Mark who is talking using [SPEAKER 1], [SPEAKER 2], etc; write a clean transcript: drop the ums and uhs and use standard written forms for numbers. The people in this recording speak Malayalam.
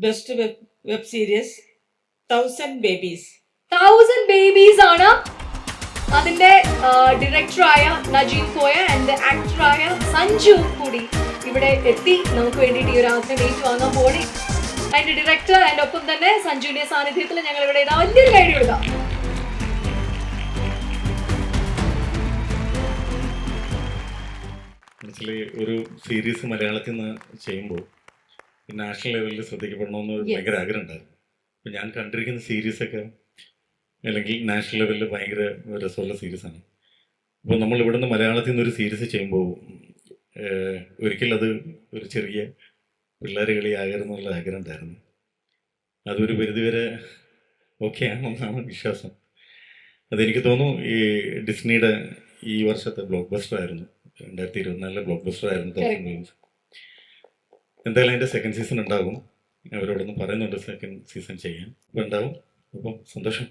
[SPEAKER 1] Best web series 1000 Babies.
[SPEAKER 2] 1000 Babies ആണ് അതിന്റെ ഡയറക്ടറായ നജീം കോയ ആൻഡ് ആക്ടറായ സഞ്ജു കൂടി ഇവിടെ എത്തി നമുക്ക് വേണ്ടിയിട്ട് ഈ ഒരു ആഗ്രഹം ഏറ്റുവാങ്ങാൻ പോണേ. അതിന്റെ ഡയറക്ടർ അതിന്റെ ഒപ്പം തന്നെ സഞ്ജുവിന്റെ സാന്നിധ്യത്തിൽ ഞങ്ങൾ ഇവിടെ ഇതാ വലിയൊരു കൈഡി കൊടുക്കാം.
[SPEAKER 3] ആക്ച്വലി ഒരു സീരീസ് മലയാളത്തിൽ നിന്ന് ചെയ്യുമ്പോൾ നാഷണൽ ലെവലിൽ ശ്രദ്ധിക്കപ്പെടണമെന്ന് ഭയങ്കര ആഗ്രഹം ഉണ്ടായിരുന്നു. അപ്പം ഞാൻ കണ്ടിരിക്കുന്ന സീരീസൊക്കെ അല്ലെങ്കിൽ നാഷണൽ ലെവലിൽ ഭയങ്കര രസമുള്ള സീരീസാണ്. അപ്പോൾ നമ്മൾ ഇവിടുന്ന് മലയാളത്തിൽ നിന്നൊരു സീരീസ് ചെയ്യുമ്പോൾ ഒരിക്കലും അത് ഒരു ചെറിയ പിള്ളേർ കളിയാകരുന്നുള്ള ആഗ്രഹം ഉണ്ടായിരുന്നു. അതൊരു പരിധിവരെ ഓക്കെ ആണെന്നാണ് വിശ്വാസം. അതെനിക്ക് തോന്നുന്നു ഈ ഡിസ്നിയുടെ ഈ വർഷത്തെ ബ്ലോക്ക് ബസ്റ്റർ ആയിരുന്നു, 2024 ബ്ലോക്ക് ബസ്റ്റർ ആയിരുന്നു 1000 Babies. എന്തായാലും അതിൻ്റെ സെക്കൻഡ് സീസൺ ഉണ്ടാകും. അവരോടൊന്ന് പറയുന്നുണ്ട് സെക്കൻഡ് സീസൺ ചെയ്യാൻ. അപ്പോൾ ഉണ്ടാവും. അപ്പം സന്തോഷം.